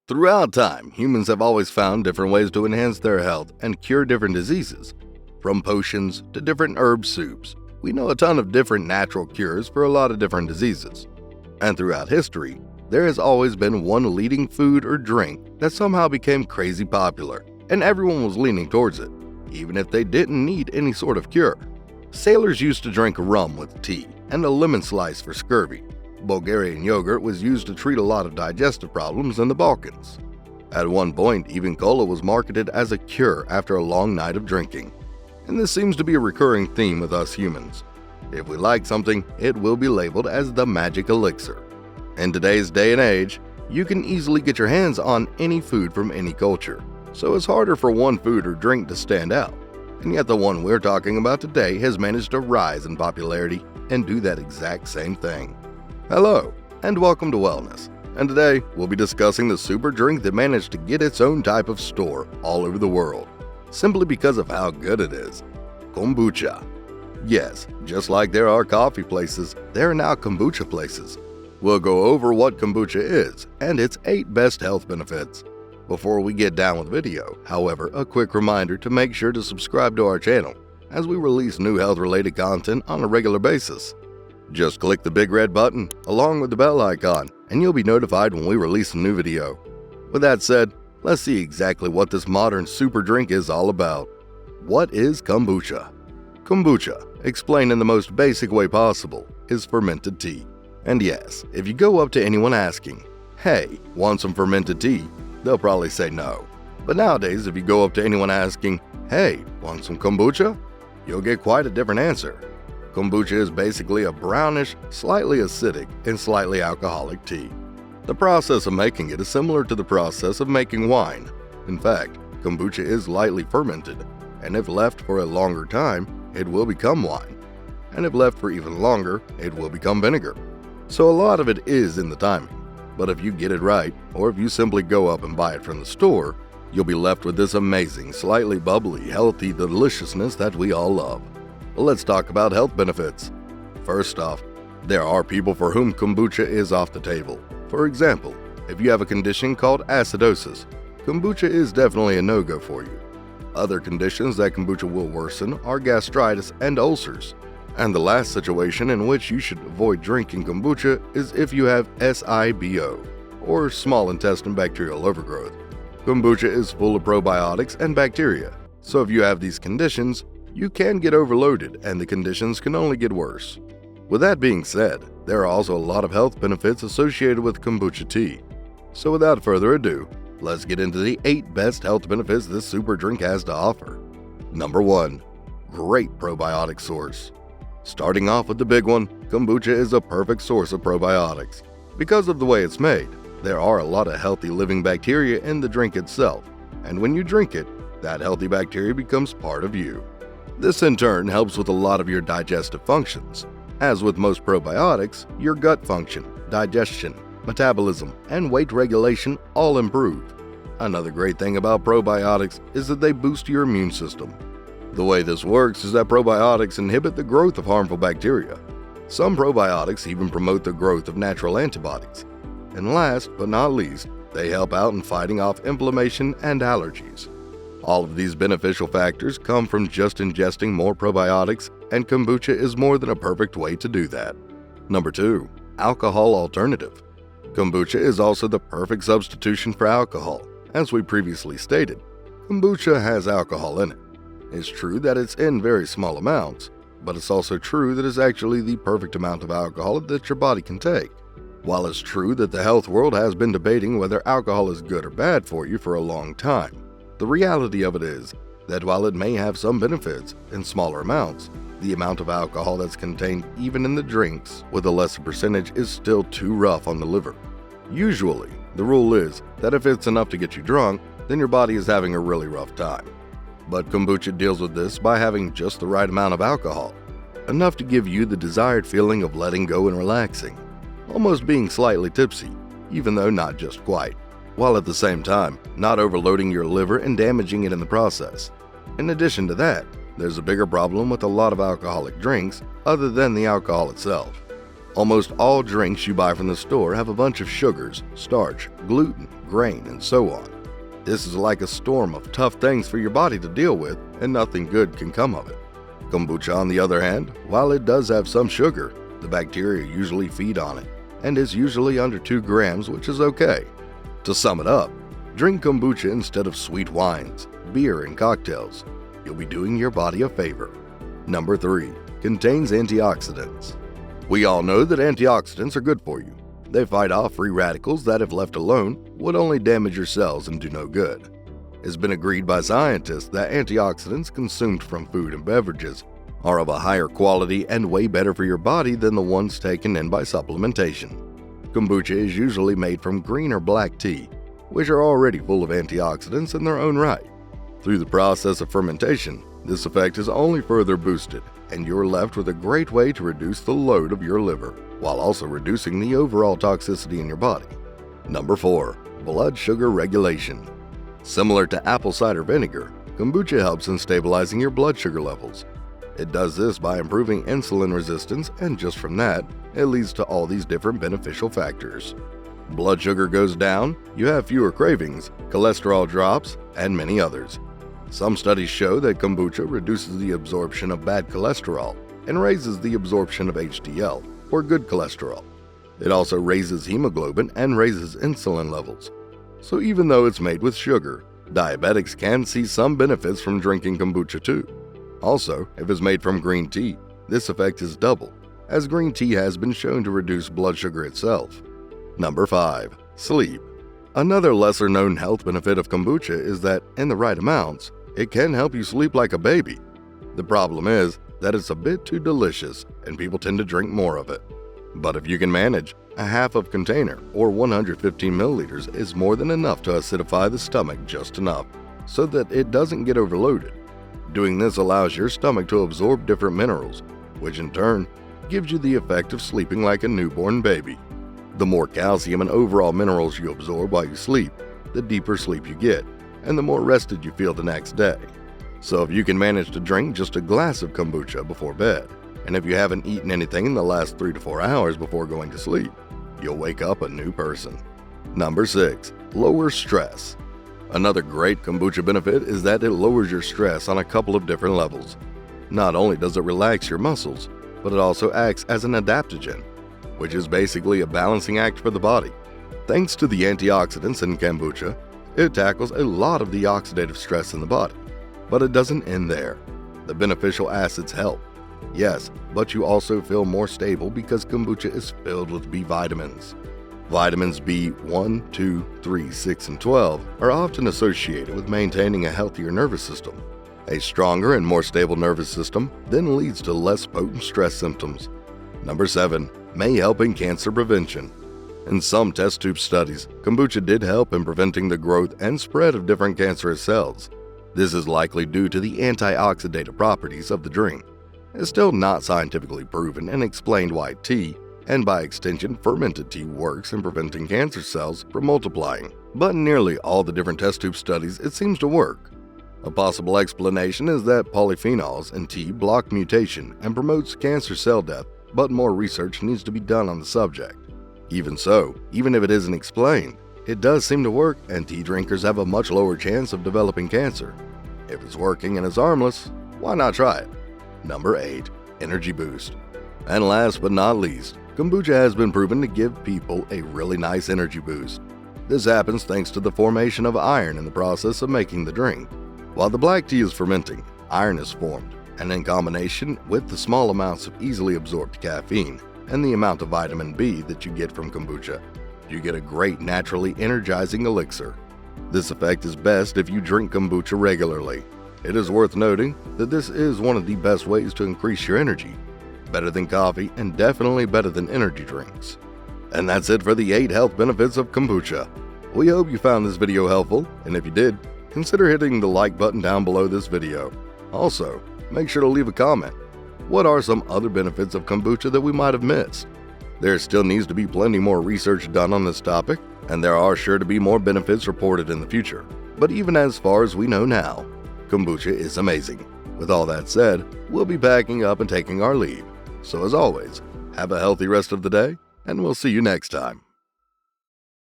Throughout time, humans have always found different ways to enhance their health and cure different diseases. From potions to different herb soups, we know a ton of different natural cures for a lot of different diseases. And throughout history, there has always been one leading food or drink that somehow became crazy popular, and everyone was leaning towards it, even if they didn't need any sort of cure. Sailors used to drink rum with tea and a lemon slice for scurvy. Bulgarian yogurt was used to treat a lot of digestive problems in the Balkans. At one point, even cola was marketed as a cure after a long night of drinking. And this seems to be a recurring theme with us humans. If we like something, it will be labeled as the magic elixir. In today's day and age, you can easily get your hands on any food from any culture, so it's harder for one food or drink to stand out. And yet the one we're talking about today has managed to rise in popularity and do that exact same thing. Hello, and welcome to Wellness. And today, we'll be discussing the super drink that managed to get its own type of store all over the world, simply because of how good it is. Kombucha. Yes, just like there are coffee places, there are now kombucha places. We'll go over what kombucha is and its 8 best health benefits. Before we get down with the video, however, a quick reminder to make sure to subscribe to our channel, as we release new health-related content on a regular basis. Just click the big red button along with the bell icon, and you'll be notified when we release a new video. With that said, let's see exactly what this modern super drink is all about. What is kombucha? Kombucha, explained in the most basic way possible, is fermented tea. And yes, if you go up to anyone asking, "Hey, want some fermented tea?" they'll probably say no. But nowadays, if you go up to anyone asking, "Hey, want some kombucha?" you'll get quite a different answer. Kombucha is basically a brownish, slightly acidic, and slightly alcoholic tea. The process of making it is similar to the process of making wine. In fact, kombucha is lightly fermented, and if left for a longer time, it will become wine. And if left for even longer, it will become vinegar. So a lot of it is in the timing. But if you get it right, or if you simply go up and buy it from the store, you'll be left with this amazing, slightly bubbly, healthy deliciousness that we all love. Let's talk about health benefits. First off, there are people for whom kombucha is off the table. For example, if you have a condition called acidosis, kombucha is definitely a no-go for you. Other conditions that kombucha will worsen are gastritis and ulcers. And the last situation in which you should avoid drinking kombucha is if you have SIBO, or small intestine bacterial overgrowth. Kombucha is full of probiotics and bacteria, so if you have these conditions, you can get overloaded and the conditions can only get worse. With that being said, there are also a lot of health benefits associated with kombucha tea. So without further ado, let's get into the 8 best health benefits this super drink has to offer. Number 1. Great probiotic source. Starting off with the big one, kombucha is a perfect source of probiotics. Because of the way it's made, there are a lot of healthy living bacteria in the drink itself, and when you drink it, that healthy bacteria becomes part of you. This in turn helps with a lot of your digestive functions. As with most probiotics, your gut function, digestion, metabolism, and weight regulation all improve. Another great thing about probiotics is that they boost your immune system. The way this works is that probiotics inhibit the growth of harmful bacteria. Some probiotics even promote the growth of natural antibodies. And last but not least, they help out in fighting off inflammation and allergies. All of these beneficial factors come from just ingesting more probiotics, and kombucha is more than a perfect way to do that. Number 2. Alcohol alternative. Kombucha is also the perfect substitution for alcohol. As we previously stated, kombucha has alcohol in it. It's true that it's in very small amounts, but it's also true that it's actually the perfect amount of alcohol that your body can take. While it's true that the health world has been debating whether alcohol is good or bad for you for a long time, the reality of it is that while it may have some benefits in smaller amounts, the amount of alcohol that's contained even in the drinks with a lesser percentage is still too rough on the liver. Usually, the rule is that if it's enough to get you drunk, then your body is having a really rough time. But kombucha deals with this by having just the right amount of alcohol, enough to give you the desired feeling of letting go and relaxing, almost being slightly tipsy, even though not just quite, while at the same time not overloading your liver and damaging it in the process. In addition to that, there's a bigger problem with a lot of alcoholic drinks other than the alcohol itself. Almost all drinks you buy from the store have a bunch of sugars, starch, gluten, grain, and so on. This is like a storm of tough things for your body to deal with, and nothing good can come of it. Kombucha, on the other hand, while it does have some sugar, the bacteria usually feed on it, and is usually under 2 grams, which is okay. To sum it up, drink kombucha instead of sweet wines, beer, and cocktails. You'll be doing your body a favor. Number 3. Contains antioxidants. We all know that antioxidants are good for you. They fight off free radicals that, if left alone, would only damage your cells and do no good. It's been agreed by scientists that antioxidants consumed from food and beverages are of a higher quality and way better for your body than the ones taken in by supplementation. Kombucha is usually made from green or black tea, which are already full of antioxidants in their own right. Through the process of fermentation, this effect is only further boosted, and you're left with a great way to reduce the load of your liver, while also reducing the overall toxicity in your body. Number 4. Blood sugar regulation. Similar to apple cider vinegar, kombucha helps in stabilizing your blood sugar levels. It does this by improving insulin resistance, and just from that, it leads to all these different beneficial factors. Blood sugar goes down, you have fewer cravings, cholesterol drops, and many others. Some studies show that kombucha reduces the absorption of bad cholesterol and raises the absorption of HDL, or good cholesterol. It also raises hemoglobin and raises insulin levels. So even though it's made with sugar, diabetics can see some benefits from drinking kombucha too. Also, if it's made from green tea, this effect is double, as green tea has been shown to reduce blood sugar itself. Number 5. Sleep. Another lesser-known health benefit of kombucha is that, in the right amounts, it can help you sleep like a baby. The problem is that it's a bit too delicious, and people tend to drink more of it. But if you can manage, a half of container, or 115 milliliters, is more than enough to acidify the stomach just enough, so that it doesn't get overloaded. Doing this allows your stomach to absorb different minerals, which in turn gives you the effect of sleeping like a newborn baby. The more calcium and overall minerals you absorb while you sleep, the deeper sleep you get, and the more rested you feel the next day. So if you can manage to drink just a glass of kombucha before bed, and if you haven't eaten anything in the last 3 to 4 hours before going to sleep, you'll wake up a new person. Number 6. Lower stress. Another great kombucha benefit is that it lowers your stress on a couple of different levels. Not only does it relax your muscles, but it also acts as an adaptogen, which is basically a balancing act for the body. Thanks to the antioxidants in kombucha, it tackles a lot of the oxidative stress in the body. But it doesn't end there. The beneficial acids help. Yes, but you also feel more stable because kombucha is filled with B vitamins. Vitamins B1, 2, 3, 6, and 12 are often associated with maintaining a healthier nervous system. A stronger and more stable nervous system then leads to less potent stress symptoms. Number 7. May help in cancer prevention. In some test tube studies, kombucha did help in preventing the growth and spread of different cancerous cells. This is likely due to the antioxidative properties of the drink. It's still not scientifically proven and explained why tea, and by extension fermented tea, works in preventing cancer cells from multiplying. But in nearly all the different test tube studies, it seems to work. A possible explanation is that polyphenols in tea block mutation and promotes cancer cell death, but more research needs to be done on the subject. Even so, even if it isn't explained, it does seem to work, and tea drinkers have a much lower chance of developing cancer. If it's working and it's harmless, why not try it? Number 8. Energy boost. And last but not least, kombucha has been proven to give people a really nice energy boost. This happens thanks to the formation of iron in the process of making the drink. While the black tea is fermenting, iron is formed, and in combination with the small amounts of easily absorbed caffeine and the amount of vitamin B that you get from kombucha, you get a great naturally energizing elixir. This effect is best if you drink kombucha regularly. It is worth noting that this is one of the best ways to increase your energy. Better than coffee and definitely better than energy drinks. And that's it for the 8 health benefits of kombucha. We hope you found this video helpful, and if you did, consider hitting the like button down below this video. Also, make sure to leave a comment. What are some other benefits of kombucha that we might have missed? There still needs to be plenty more research done on this topic, and there are sure to be more benefits reported in the future. But even as far as we know now, kombucha is amazing. With all that said, we'll be packing up and taking our leave. So as always, Have a healthy rest of the day, and we'll see you next time.